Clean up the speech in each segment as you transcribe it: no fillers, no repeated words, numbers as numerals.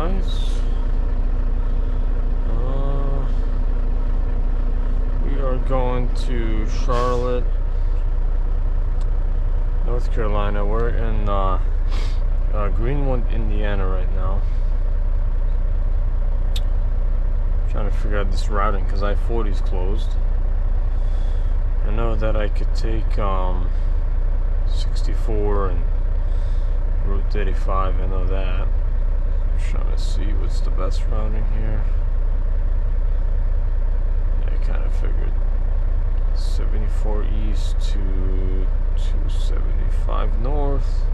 Alright. We are going to Charlotte, North Carolina. We're in Greenwood, Indiana right now. Trying to figure out this routing because I-40 is closed. I know that I could take 64 and Route 35. I know that. I'm trying to see what's the best routing here. Yeah, I kind of figured 74 east to 275 north.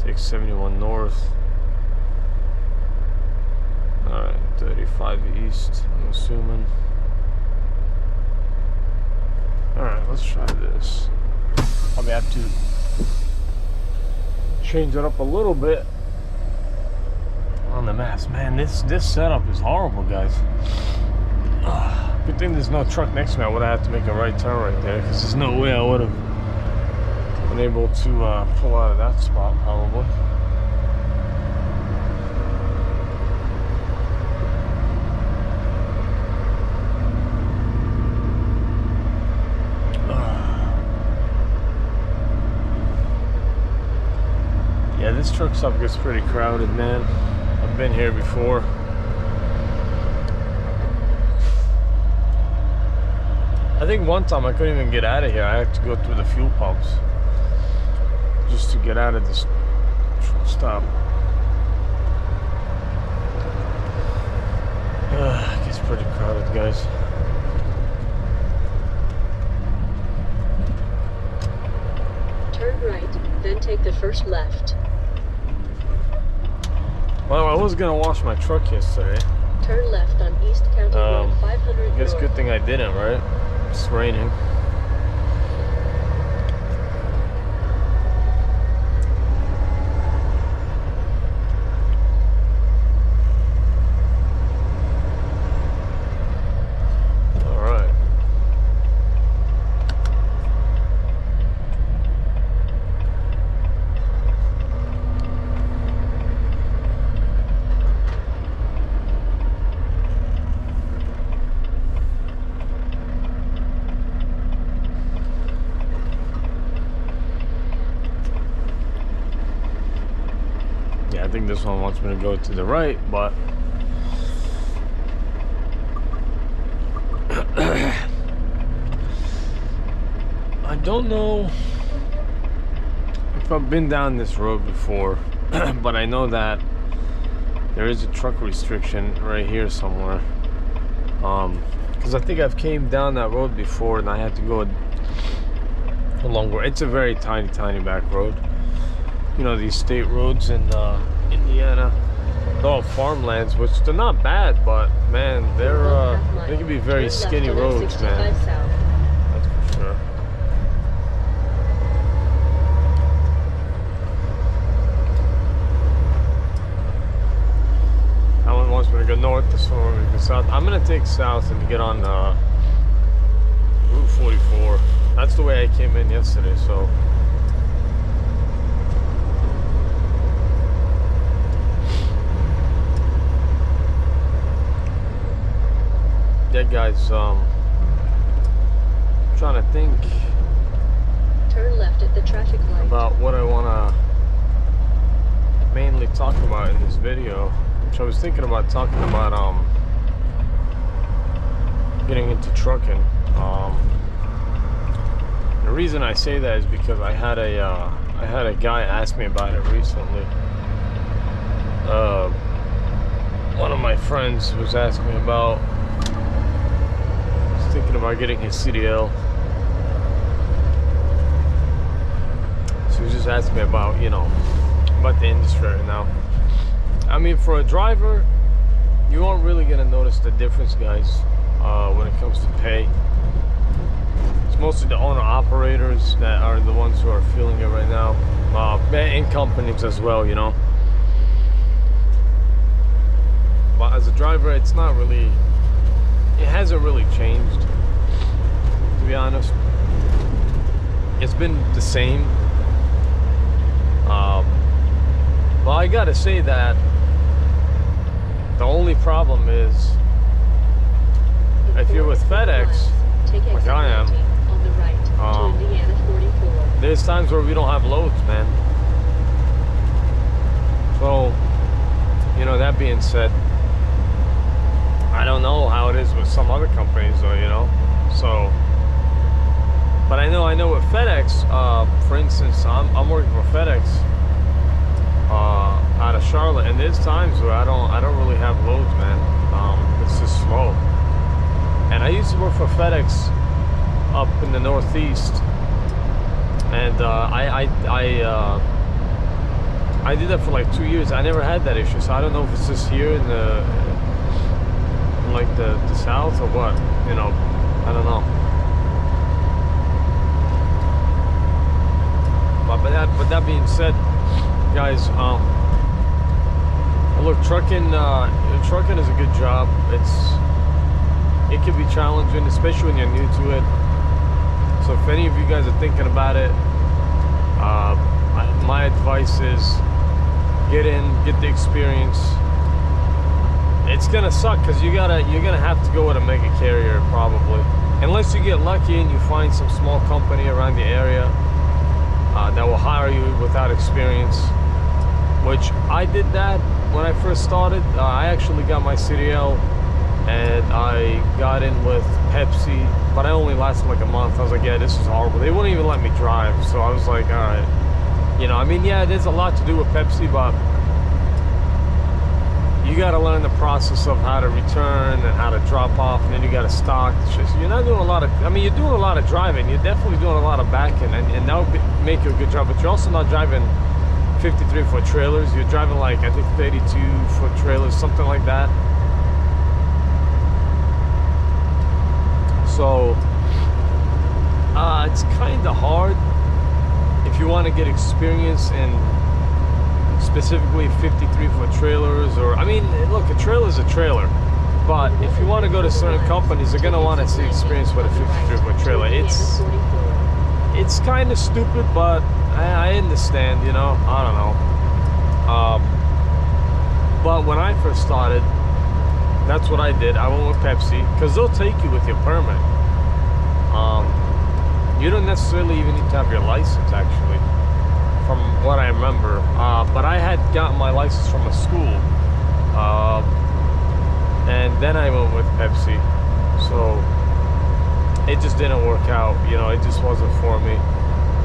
Take 71 north. Alright, 35 east, I'm assuming. Alright, let's try this. Probably have to change it up a little bit on the maps. Man, this setup is horrible, guys. Good thing there's no truck next to me. I would have had to make a right turn right there because there's no way I would have been able to pull out of that spot, probably. Yeah, this truck stop gets pretty crowded, man. I've been here before. I think one time I couldn't even get out of here. I had to go through the fuel pumps just to get out of this truck stop. It gets pretty crowded, guys. Turn right, then take the first left. Well, I was gonna wash my truck yesterday. Turn left on East County Road 500 I guess north. good thing I didn't, right? It's raining. Alright. I think this one wants me to go to the right, but I don't know if I've been down this road before, but I know that there is a truck restriction right here somewhere. Because I think I've came down that road before and I had to go along where it's a very tiny back road. You know, these state roads in Indiana, they're all farmlands, which they're not bad, but man, they can be very skinny roads, man. That's for sure. That one wants me to go north, this one wants me to go south. I'm gonna take south and get on Route 44. That's the way I came in yesterday, so. Yeah, guys, trying to think Turn left at the traffic light. about what I want to mainly talk about in this video, which I was thinking about talking about getting into trucking. The reason I say that is because I had a guy ask me about it recently. One of my friends was asking me about thinking about getting his CDL. So he was just asking me about, you know, about the industry right now. I mean, for a driver, you aren't really gonna notice the difference, guys, when it comes to pay. It's mostly the owner-operators that are the ones who are feeling it right now, and companies as well, you know. But as a driver, it's not really. It hasn't really changed, to be honest. It's been the same. But I gotta say that The only problem is if you're with FedEx, take like exit I am, 90 on the right to Indiana 44. there's times where we don't have loads, man. So, you know, that being said, I don't know how it is with some other companies though, you know. So, but I know with FedEx, for instance, I'm working for FedEx out of Charlotte, and there's times where I don't really have loads, man. It's just slow. And I used to work for FedEx up in the Northeast, and I did that for like 2 years. I never had that issue, so I don't know if it's just here in the South or what. You know, I don't know. But that being said, guys, look, trucking is a good job. It can be challenging, especially when you're new to it. So if any of you guys are thinking about it, my advice is get the experience. It's gonna suck because you're gonna have to go with a mega carrier probably, unless you get lucky and you find some small company around the area that will hire you without experience, which I did that when I first started. I actually got my CDL and I got in with Pepsi, but I only lasted like a month. I was like, yeah, this is horrible. They wouldn't even let me drive, so I was like, all right. You know, I mean, yeah, there's a lot to do with Pepsi, but you got to learn the process of how to return and how to drop off, and then you got to stock. You're not doing a lot of, I mean, you're doing a lot of driving. You're definitely doing a lot of backing, and that would make you a good job, but you're also not driving 53-foot trailers. You're driving like, I think, 32-foot trailers, something like that. So, it's kind of hard if you want to get experience in specifically 53-foot trailers, or I mean, look, a trailer is a trailer, but if you want to go to certain companies, they're gonna want to see experience with a 53-foot trailer. It's kind of stupid, but I understand, you know. I don't know. But when I first started, that's what I did. I went with Pepsi because they'll take you with your permit. You don't necessarily even need to have your license, actually, from what I remember. But I had gotten my license from a school, and then I went with Pepsi. So it just didn't work out, you know. It just wasn't for me.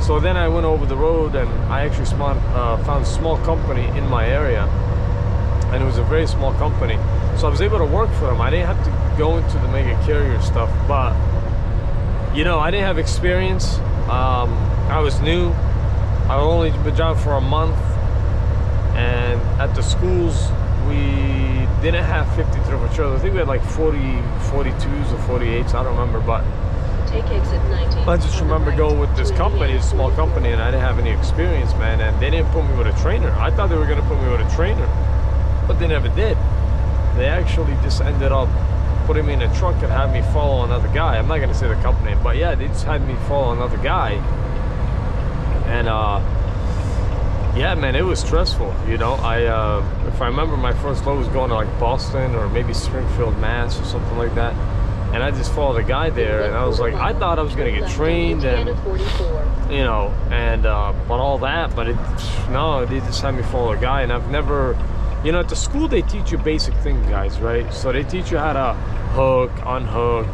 So then I went over the road, and I actually found a small company in my area, and it was a very small company. So I was able to work for them. I didn't have to go into the mega carrier stuff, but you know, I didn't have experience. I was new. I only been driving for a month, and at the schools we didn't have 53-foot trailers. I think we had like 42s or 48s. I don't remember, but take exit 90. I just remember going with this company, this small company, and I didn't have any experience, man. And they didn't put me with a trainer. I thought they were gonna put me with a trainer, but they never did. They actually just ended up putting me in a truck and had me follow another guy. I'm not gonna say the company name, but yeah, they just had me follow another guy. And yeah, man, it was stressful, you know. If I remember, my first load was going to like Boston or maybe Springfield, Mass, or something like that, and I just followed a guy there, and I was like, I thought I was gonna get trained and, you know, and but all that, but no, they just had me follow a guy. And I've never, you know, at the school they teach you basic things, guys, right? So they teach you how to hook, unhook.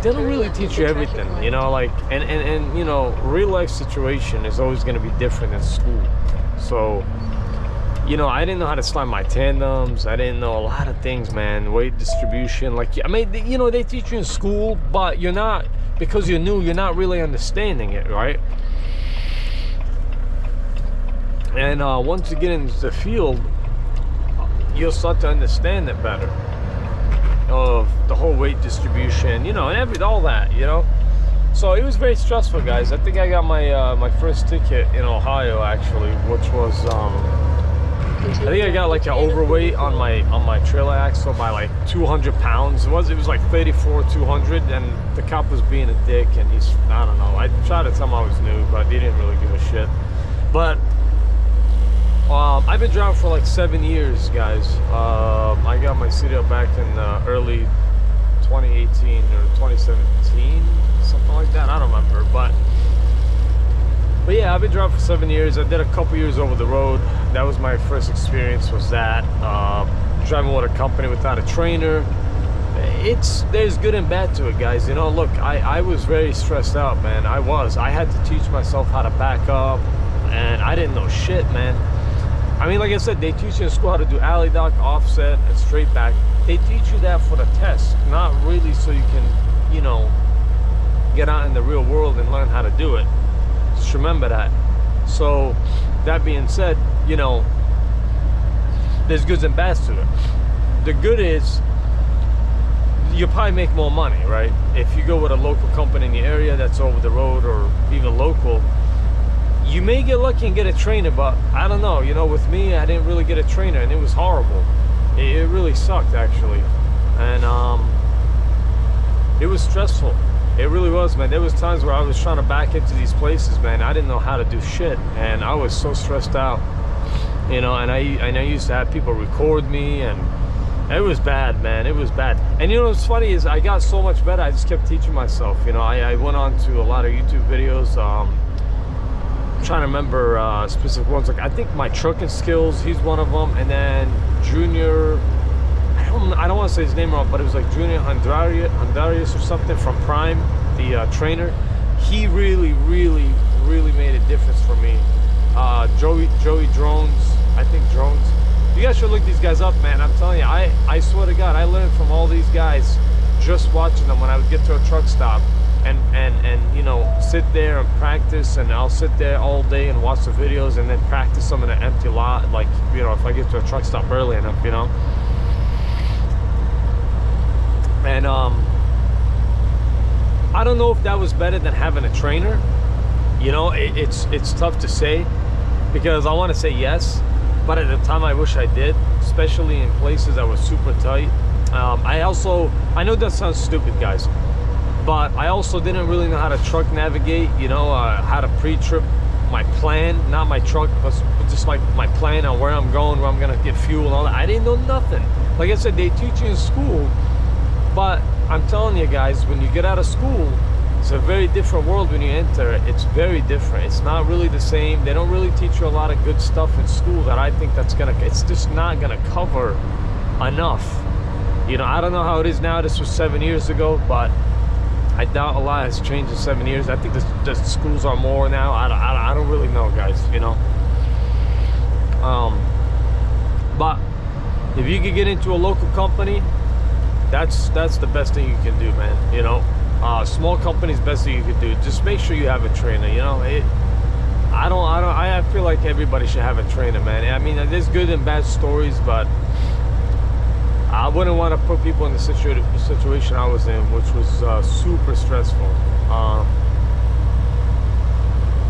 They don't really teach you everything, you know, like, and you know, real life situation is always going to be different than school. So, you know, I didn't know how to slide my tandems. I didn't know a lot of things, man. Weight distribution, like, I mean, you know, they teach you in school, but you're not, because you're new, you're not really understanding it, right? And once you get into the field, you'll start to understand it better, of the whole weight distribution, you know, and all that, you know. So it was very stressful, guys. I think I got my my first ticket in Ohio, actually, which was I think I got like an overweight on my trailer axle by like 200 pounds. It was like 34,200, and the cop was being a dick, and I don't know, I tried to tell him I was new, but he didn't really give a shit. But I've been driving for like 7 years, guys. I got my CDL back in early 2018 or 2017, something like that. I don't remember, but yeah, I've been driving for 7 years. I did a couple years over the road. That was my first experience. Was that driving with a company without a trainer? There's good and bad to it, guys. You know, look, I was very stressed out, man. I had to teach myself how to back up, and I didn't know shit, man. I mean, like I said, they teach you in school how to do alley dock, offset, and straight back. They teach you that for the test, not really so you can, you know, get out in the real world and learn how to do it. Just remember that. So, that being said, you know, there's goods and bads to it. The good is, you'll probably make more money, right? If you go with a local company in the area that's over the road or even local, you may get lucky and get a trainer, but I don't know. You know, with me, I didn't really get a trainer, and it was horrible. It really sucked, actually. And it was stressful. It really was, man. There was times where I was trying to back into these places, man. I didn't know how to do shit, and I was so stressed out. You know, and I used to have people record me, and it was bad, man. It was bad. And you know what's funny is I got so much better. I just kept teaching myself. You know, I went on to a lot of YouTube videos. Trying to remember specific ones. Like I think my trucking skills, he's one of them, and then Junior, I don't want to say his name wrong, but it was like Junior Andarius or something from Prime, the trainer. He really made a difference for me. Joey Drones, I think Drones. You guys should look these guys up, man. I'm telling you, I swear to God, I learned from all these guys just watching them when I would get to a truck stop. And you know, sit there and practice, and I'll sit there all day and watch the videos and then practice them in an empty lot, like, you know, if I get to a truck stop early enough, you know. And I don't know if that was better than having a trainer. You know, it's tough to say, because I want to say yes, but at the time I wish I did, especially in places that were super tight. I know that sounds stupid, guys, but I also didn't really know how to truck navigate, you know, how to pre-trip my plan, not my truck, but just like my plan on where I'm going, where I'm gonna get fuel and all that. I didn't know nothing. Like I said, they teach you in school, but I'm telling you guys, when you get out of school, it's a very different world when you enter it. It's very different. It's not really the same. They don't really teach you a lot of good stuff in school that I think it's just not gonna cover enough. You know, I don't know how it is now. This was 7 years ago, but I doubt a lot has changed in 7 years. I think the schools are more now. I don't really know, guys, you know. But if you could get into a local company, that's the best thing you can do, man. You know, small companies, best thing you could do. Just make sure you have a trainer. You know, I feel like everybody should have a trainer, man. I mean, there's good and bad stories, but I wouldn't want to put people in the situation I was in, which was super stressful.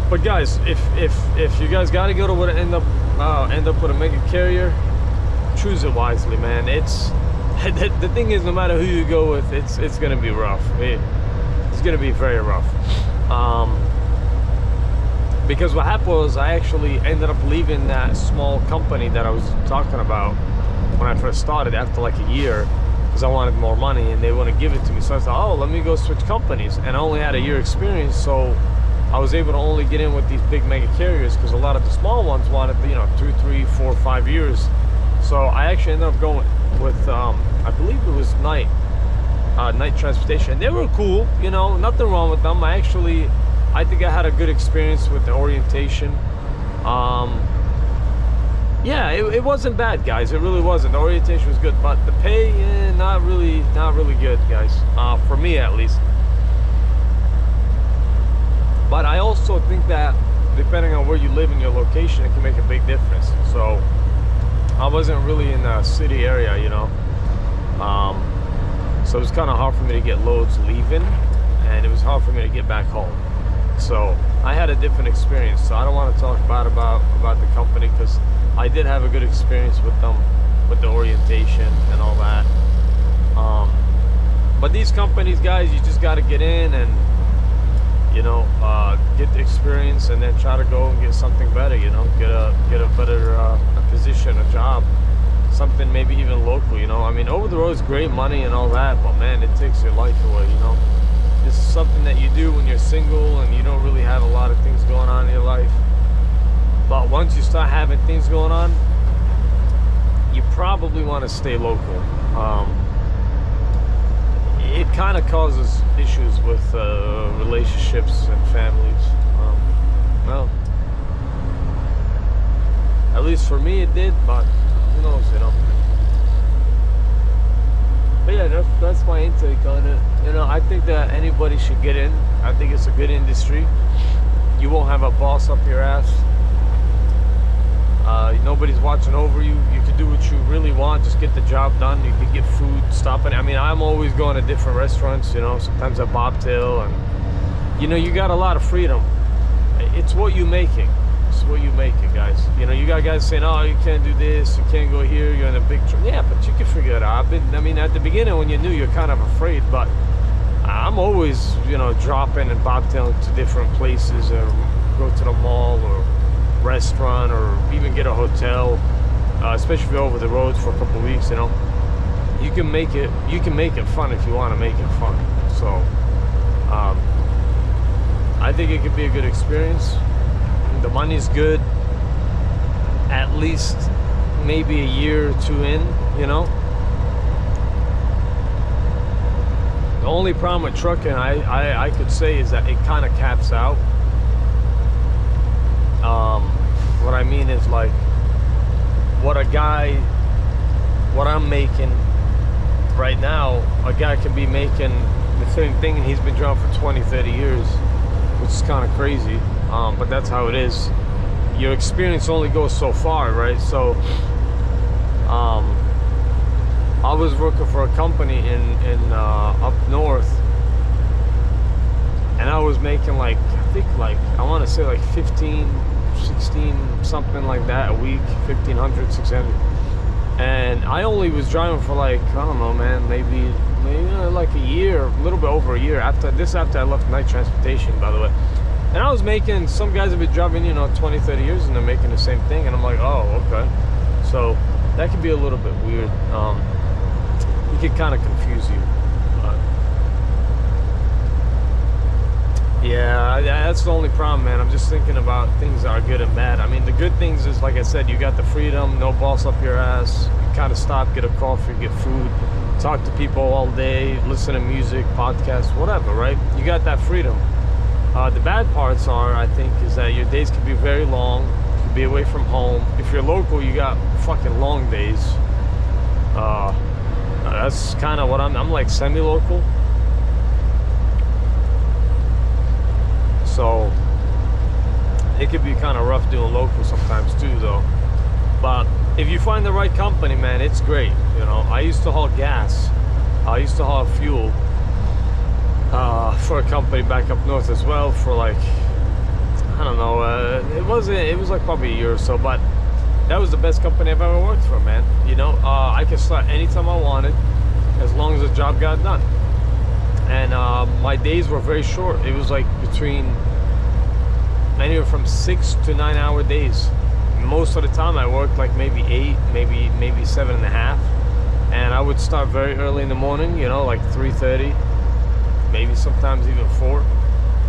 But guys, if you guys got to go to what end up with a mega carrier, choose it wisely, man. The thing is, no matter who you go with, it's gonna be rough. It's gonna be very rough. Because what happened was, I actually ended up leaving that small company that I was talking about when I first started after like a year, because I wanted more money and they wouldn't give it to me. So I thought, oh, let me go switch companies, and I only had a year experience, so I was able to only get in with these big mega carriers, because a lot of the small ones wanted, you know, 2, 3, 4, 5 years. So I actually ended up going with I believe it was night transportation. They were cool, you know, nothing wrong with them. I think I had a good experience with the orientation. Yeah, it wasn't bad, guys. It really wasn't. The orientation was good, but the pay, not really good, guys. For me, at least. But I also think that depending on where you live in your location, it can make a big difference. So I wasn't really in the city area, you know. So it was kind of hard for me to get loads leaving, and it was hard for me to get back home. So I had a different experience. So I don't want to talk bad about the company, because I did have a good experience with them, with the orientation and all that. But these companies, guys, you just got to get in, and get the experience, and then try to go and get something better. Get a better a position, a job, something maybe even local. I mean, over the road is great money and all that, but man, it takes your life away. This is something that you do when you're single and you don't really have a lot of things going on in your life. But once you start having things going on, you probably want to stay local. It kind of causes issues with relationships and families. Well, at least for me it did, but who knows, But yeah, that's my intake on it. I think that anybody should get in. I think it's a good industry. You won't have a boss up your ass. Nobody's watching over you. You can do what you really want. Just get the job done. You can get food, stopping. I mean, I'm always going to different restaurants, sometimes at Bobtail, and you got a lot of freedom. It's what you making. It's what you making, guys. You got guys saying, oh, you can't do this, you can't go here, you're in a big trip. Yeah, but you can figure it out. At the beginning when you're new, you're kind of afraid, but I'm always, dropping and Bobtailing to different places, or go to the mall or restaurant, or even get a hotel, especially if you're over the road for a couple of weeks. You can make it fun if you want to make it fun. So I think it could be a good experience. The money's good, at least maybe a year or two in. The only problem with trucking, I could say, is that it kind of caps out. What I mean is, like, what I'm making right now, a guy could be making the same thing, and he's been driving for 20-30 years, which is kind of crazy. But that's how it is. Your experience only goes so far, right? So I was working for a company in up north, and I was making I want to say 15, 16, something like that a week, 1,500, 600. And I only was driving for I don't know, man, maybe a year, a little bit over a year after I left night transportation, by the way. And I was making, some guys have been driving, 20, 30 years, and they're making the same thing. And I'm like, oh, okay. So that could be a little bit weird. It could kind of confuse you. But yeah, that's the only problem, man. I'm just thinking about things that are good and bad. I mean, the good things is, like I said, you got the freedom, no boss up your ass. You kind of stop, get a coffee, get food, talk to people all day, listen to music, podcasts, whatever, right? You got that freedom. The bad parts are, I think, is that your days can be very long. You can be away from home. If you're local, you got fucking long days. That's kind of what I'm like semi-local. So it could be kind of rough doing local sometimes too, though. But if you find the right company, man, it's great. I used to haul gas. I used to haul fuel. For a company back up north as well, for I don't know, it was probably a year or so, but that was the best company I've ever worked for, man. I could start anytime I wanted, as long as the job got done. And my days were very short. It was between anywhere from 6 to 9 hour days. Most of the time I worked maybe 8, maybe 7.5, and I would start very early in the morning, 3:30. Maybe sometimes even 4,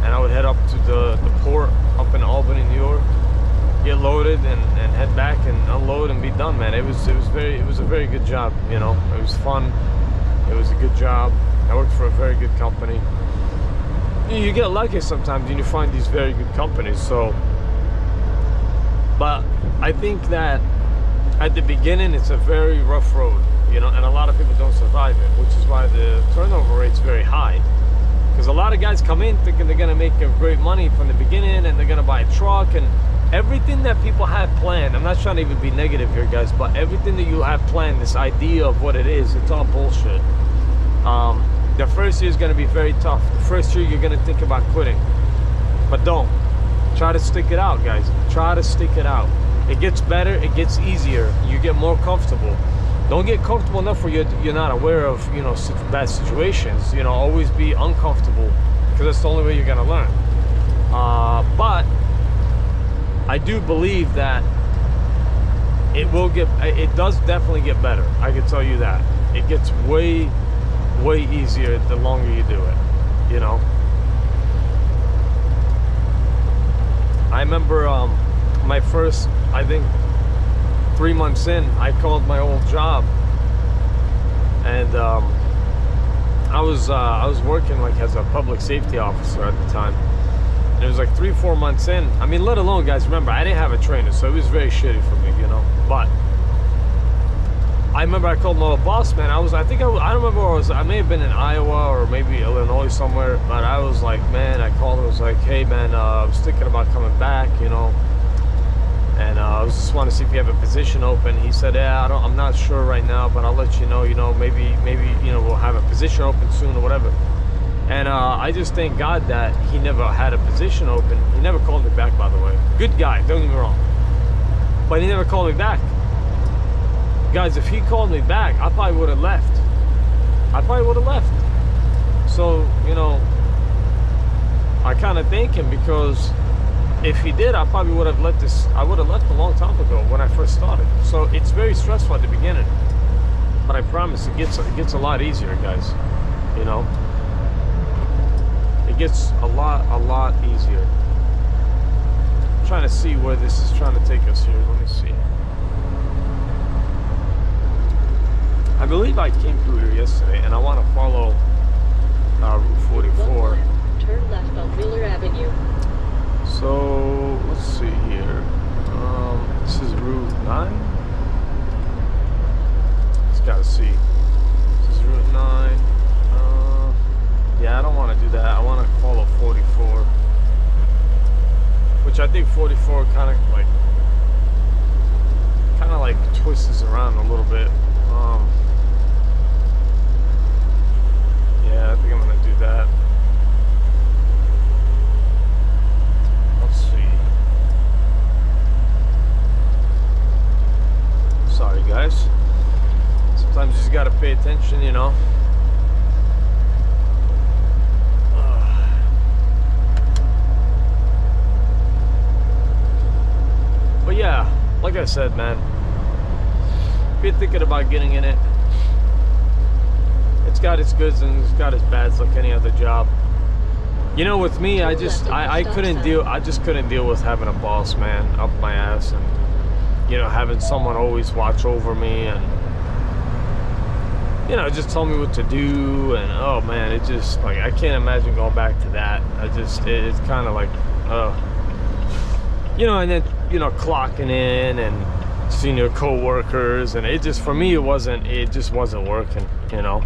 and I would head up to the port up in Albany, New York, get loaded and head back and unload and be done, man. It was a very good job. It was fun. It was a good job. I worked for a very good company. You get lucky sometimes and you find these very good companies. So, but I think that at the beginning it's a very rough road, and a lot of people don't survive it, which is why the turnover rate's very high. Because a lot of guys come in thinking they're going to make great money from the beginning, and they're going to buy a truck, and everything that people have planned. I'm not trying to even be negative here, guys, but everything that you have planned, this idea of what it is, it's all bullshit. The first year is going to be very tough. The first year you're going to think about quitting. But don't. Try to stick it out, guys. Try to stick it out. It gets better. It gets easier. You get more comfortable. Don't get comfortable enough where you're not aware of, bad situations. Always be uncomfortable, because that's the only way you're gonna learn. But I do believe that it does definitely get better. I can tell you that. It gets way easier the longer you do it, you know. I remember my first, I think 3 months in, I called my old job, and I was working like as a public safety officer at the time. And it was like 3-4 months in. I mean, let alone, guys, remember, I didn't have a trainer, so it was very shitty for me, you know. But I remember I called my old boss, man. I don't remember where I was. I may have been in Iowa or maybe Illinois somewhere, but I was like, man, I called him. I was like, hey, man, I was thinking about coming back, you know. And I was just want to see if you have a position open. He said, yeah, I'm not sure right now, but I'll let you know, maybe, you know, we'll have a position open soon or whatever. And I just thank God that he never had a position open. He never called me back, by the way. Good guy, don't get me wrong. But he never called me back. Guys, if he called me back, I probably would have left. So, you know, I kind of thank him, because if he did, I probably would have left a long time ago when I first started. So it's very stressful at the beginning. But I promise it gets a lot easier, guys. You know? It gets a lot easier. I'm trying to see where this is trying to take us here. Let me see. I believe I came through here yesterday, and I want to follow Route 44. Turn left on Wheeler Avenue. So let's see here. This is Route 9. Just gotta see. This is Route 9. Yeah, I don't want to do that. I want to follow 44, which I think 44 kind of like twists around a little bit. Yeah, I think I'm gonna do that. Let's see. Sorry, guys. Sometimes you just gotta pay attention, you know. But yeah, like I said, man, if you're thinking about getting in it, it's got its goods and it's got its bads like any other job. You know, with me, I just couldn't deal with having a boss, man, up my ass, and you know, having someone always watch over me and, you know, just tell me what to do. And oh man, it just, like, I can't imagine going back to that. It's kind of like, you know, and then, you know, clocking in and seeing your co-workers, and it just, for me, it just wasn't working, you know.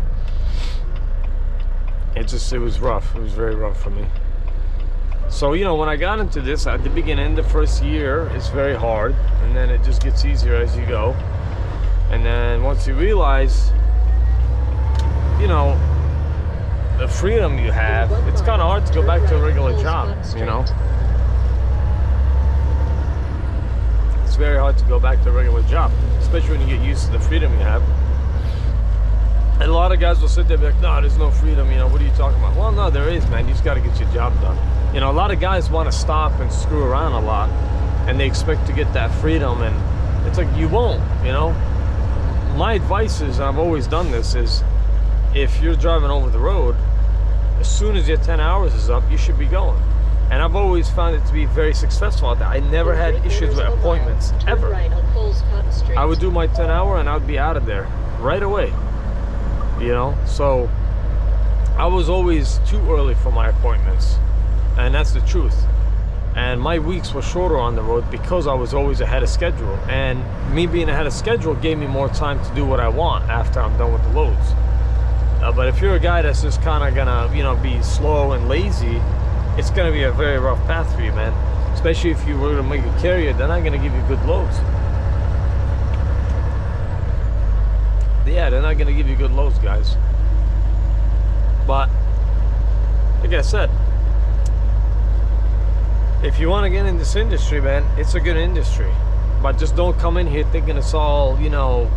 It was rough. It was very rough for me. So, you know, when I got into this at the beginning, the first year, it's very hard, and then it just gets easier as you go. And then once you realize, you know, the freedom you have, it's kind of hard to go back to a regular job, you know. It's very hard to go back to a regular job, especially when you get used to the freedom you have. And a lot of guys will sit there and be like, no, there's no freedom, you know, what are you talking about? Well, no, there is, man. You just got to get your job done. You know, a lot of guys want to stop and screw around a lot, and they expect to get that freedom, and it's like, you won't, you know. My advice is, and I've always done this, is if you're driving over the road, as soon as your 10 hours is up, you should be going. And I've always found it to be very successful at that. I never had issues with appointments, ever. I would do my 10 hour and I would be out of there right away. You know, so I was always too early for my appointments, and that's the truth. And my weeks were shorter on the road because I was always ahead of schedule, and me being ahead of schedule gave me more time to do what I want after I'm done with the loads. But if you're a guy that's just kind of gonna, you know, be slow and lazy, it's gonna be a very rough path for you, man. Especially if you were to make a carrier, they're not gonna give you good loads. Yeah, they're not gonna give you good loads, guys. But like I said, if you want to get in this industry, man, it's a good industry. But just don't come in here thinking it's all, you know,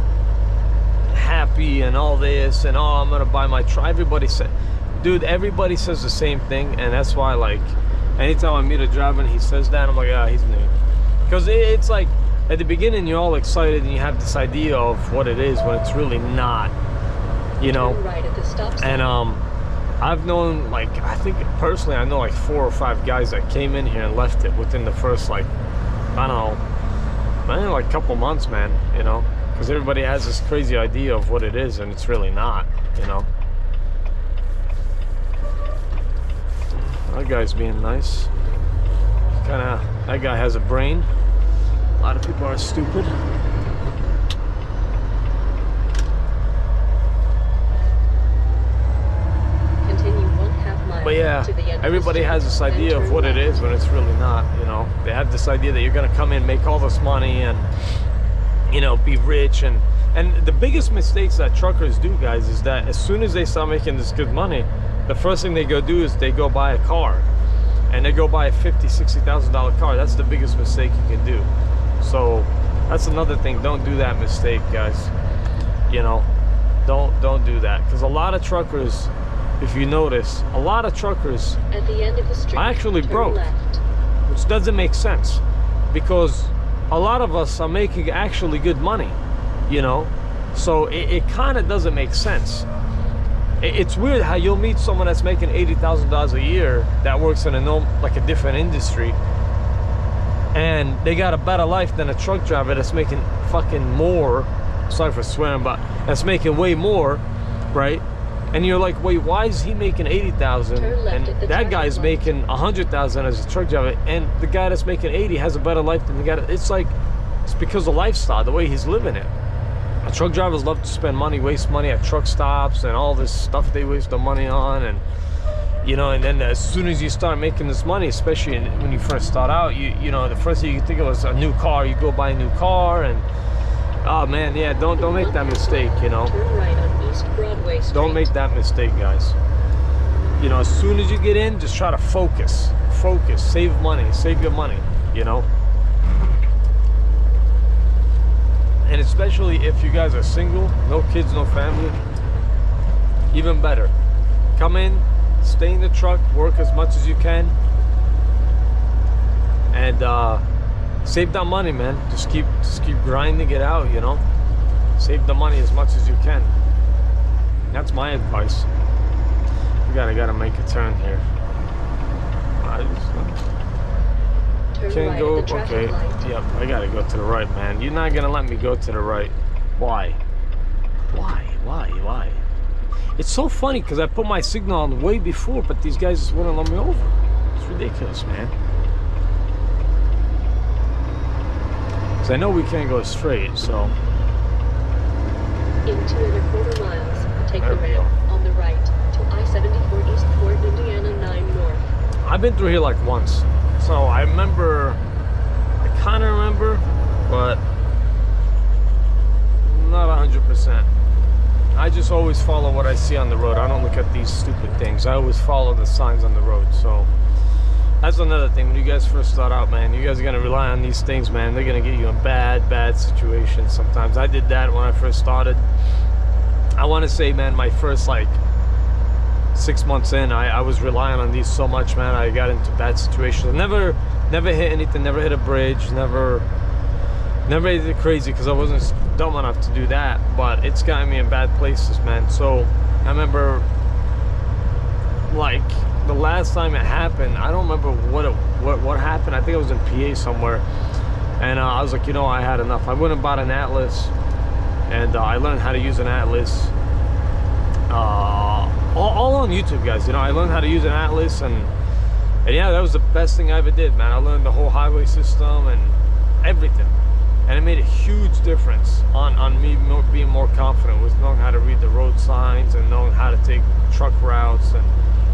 happy and all this and, oh, I'm gonna buy my truck. Everybody said, dude, everybody says the same thing, and that's why, like, Anytime I meet a driver and he says that, I'm like, ah, he's new. Because it's like, at the beginning, you're all excited and you have this idea of what it is when it's really not, you know? Turn right at the stop sign. And I've known, like, I think personally, I know like 4 or 5 guys that came in here and left it within the first, like, I don't know, man, like a couple months, man, you know? Because everybody has this crazy idea of what it is and it's really not, you know? That guy's being nice. That guy has a brain. A lot of people are stupid. Continue 1/2 mile But yeah, to the end everybody of the has this street, idea then of turn what it left. is when it's really not, you know? They have this idea that you're gonna come in, make all this money and, you know, be rich. And the biggest mistakes that truckers do, guys, is that as soon as they start making this good money, the first thing they go do is they go buy a car. And they go buy a $50,000, $60,000 car. That's the biggest mistake you can do. So that's another thing. Don't do that mistake, guys. You know, don't do that. Because a lot of truckers, if you notice, a lot of truckers At the end of the street, are actually turn broke, left. which doesn't make sense. Because a lot of us are making actually good money, you know? So it kind of doesn't make sense. It's weird how you'll meet someone that's making $80,000 a year that works in a different industry, and they got a better life than a truck driver that's making fucking more. Sorry for swearing, but that's making way more, right? And you're like, wait, why is he making 80,000 Turn left and at the that traffic guy's light. making 100,000 as a truck driver, and the guy that's making 80 has a better life than the guy? It's like, it's because of lifestyle, the way he's living it. Truck drivers love to spend money, waste money at truck stops and all this stuff they waste their money on, and you know, and then as soon as you start making this money, especially when you first start out, you know, the first thing you think of is a new car. You go buy a new car, and oh man, yeah, don't make that mistake, you know. Turn right on East Broadway Street. Don't make that mistake, guys. You know, as soon as you get in, just try to focus, save money, save your money, you know. And especially if you guys are single, no kids, no family, even better. Come in, stay in the truck, work as much as you can, and save that money, man. Just keep grinding it out, you know. Save the money as much as you can. That's my advice. I gotta make a turn here. Turn Can't right go, at the traffic okay, light. yep, I gotta go to the right, man. You're not gonna let me go to the right. Why? Why? It's so funny because I put my signal on way before, but these guys just wouldn't let me over. It's ridiculous, man. Because I know we can't go straight, so. In 2¼ miles, take There the we go. ramp on the right to I-74 East toward Indiana 9 North. I've been through here like once. So I kind of remember, but not 100%. I just always follow what I see on the road. I don't look at these stupid things. I always follow the signs on the road. So that's another thing. When you guys first start out, man, you guys are going to rely on these things, man. They're going to get you in bad situations sometimes. I did that when I first started. I want to say, man, my first like 6 months in, I was relying on these so much, man. I got into bad situations. Never hit anything, never hit a bridge, never anything crazy, because I wasn't dumb enough to do that, but it's gotten me in bad places, man. So I remember, like, the last time it happened, I don't remember what happened. I think I was in PA somewhere, and I was like, you know, I had enough. I went and bought an Atlas, and I learned how to use an Atlas, all on YouTube, guys. You know, I learned how to use an Atlas, and yeah, that was the best thing I ever did, man. I learned the whole highway system and everything, and it made a huge difference on me being more confident with knowing how to read the road signs and knowing how to take truck routes. And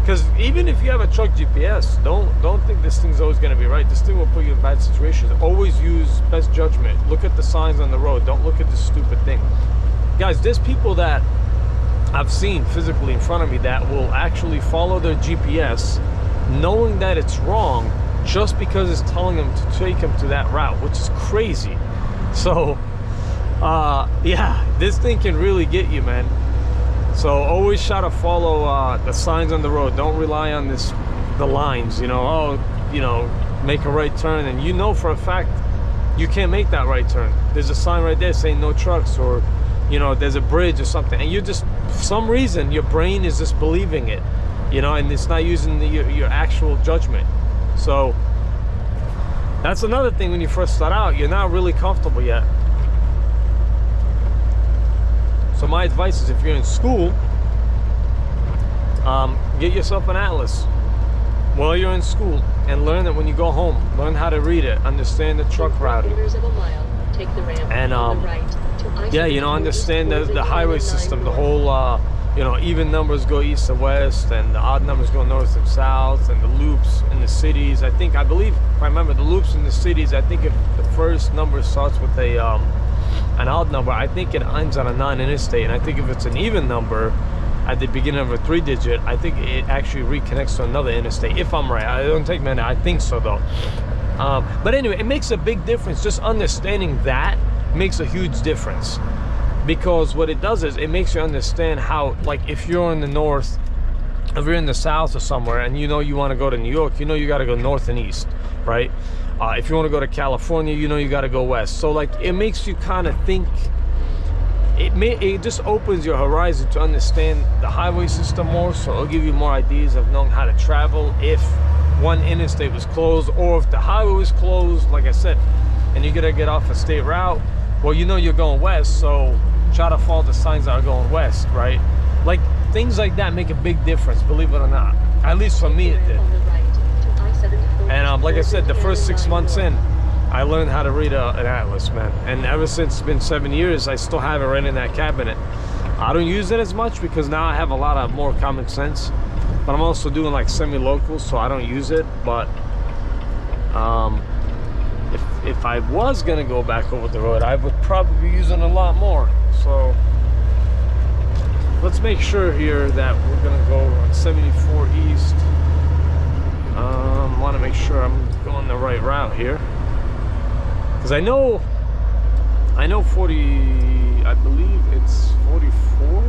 because even if you have a truck GPS, don't think this thing's always going to be right. This thing will put you in bad situations. Always use best judgment. Look at the signs on the road. Don't look at this stupid thing, guys. There's people that I've seen physically in front of me that will actually follow their GPS knowing that it's wrong just because it's telling them to take them to that route, which is crazy. So yeah, this thing can really get you, man. So always try to follow the signs on the road. Don't rely on this the lines, you know, oh, you know, make a right turn, and you know for a fact you can't make that right turn. There's a sign right there saying no trucks, or you know, there's a bridge or something, and you just, for some reason, your brain is just believing it, you know, and it's not using your actual judgment. So that's another thing. When you first start out, you're not really comfortable yet. So my advice is, if you're in school, get yourself an atlas while you're in school and learn it when you go home. Learn how to read it, understand the truck routing, take the ramp and on the right to yeah, you know, understand the highway system, the whole you know, even numbers go east to west, and the odd numbers go north and south, and the loops in the cities. I believe, if I remember, the loops in the cities, I think if the first number starts with a an odd number, I think it ends on a non-interstate, and I think if it's an even number at the beginning of a 3-digit, I think it actually reconnects to another interstate, if I'm right. I don't take me, I think so though. But anyway, it makes a big difference. Just understanding that makes a huge difference, because what it does is it makes you understand how, like, if you're in the north, if you're in the south or somewhere, and you know you want to go to New York, you know you got to go north and east, right? If you want to go to California, you know you got to go west. So like, it makes you kind of think. It just opens your horizon to understand the highway system more. So it'll give you more ideas of knowing how to travel if one interstate was closed, or if the highway was closed, like I said, and you gotta get off a state route. Well, you know you're going west, so try to follow the signs that are going west, right? Like, things like that make a big difference, believe it or not. At least for me, it did. And like I said, the first 6 months in, I learned how to read an atlas, man. And ever since it's been 7 years, I still have it right in that cabinet. I don't use it as much because now I have a lot of more common sense. But I'm also doing like semi-local, so I don't use it. But if I was gonna go back over the road, I would probably be using a lot more. So let's make sure here that we're gonna go on 74 East. Want to make sure I'm going the right route here, because I know 40, I believe it's 44,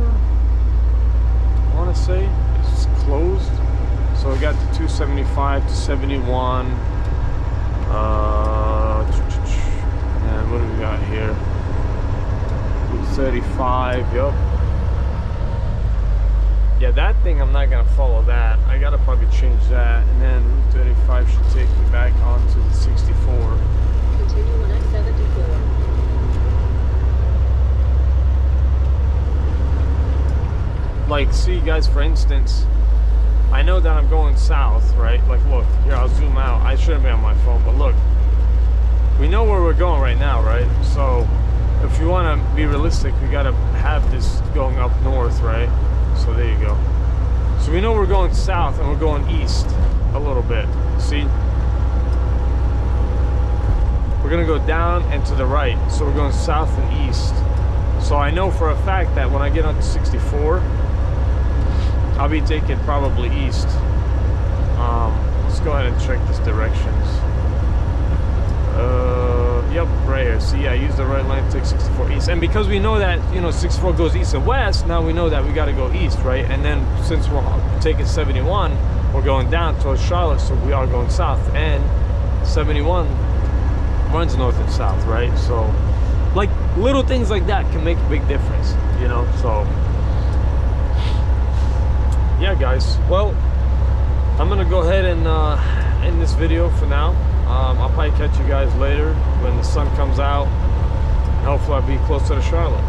I want to say, it's closed. So we got the 275 to 71. And what do we got here? 235, yep. Yeah, that thing, I'm not gonna follow that. I gotta probably change that, and then Route 35 should take me back onto the 64. Continue on I-74. Like, see, guys, for instance, I know that I'm going south, right? Like, look, here, I'll zoom out. I shouldn't be on my phone, but look, we know where we're going right now, right? So if you want to be realistic, we got to have this going up north, right? So there you go. So we know we're going south and we're going east a little bit. See? We're going to go down and to the right. So we're going south and east. So I know for a fact that when I get onto 64, I'll be taking probably east. Let's go ahead and check this directions. Yep, right here. See, I use the right line to take 64 east. And because we know that, you know, 64 goes east and west, now we know that we got to go east, right? And then since we're taking 71, we're going down towards Charlotte, so we are going south. And 71 runs north and south, right? So, like, little things like that can make a big difference, you know? So, yeah, guys. Well, I'm going to go ahead and end this video for now. I'll probably catch you guys later when the sun comes out, and hopefully I'll be closer to Charlotte.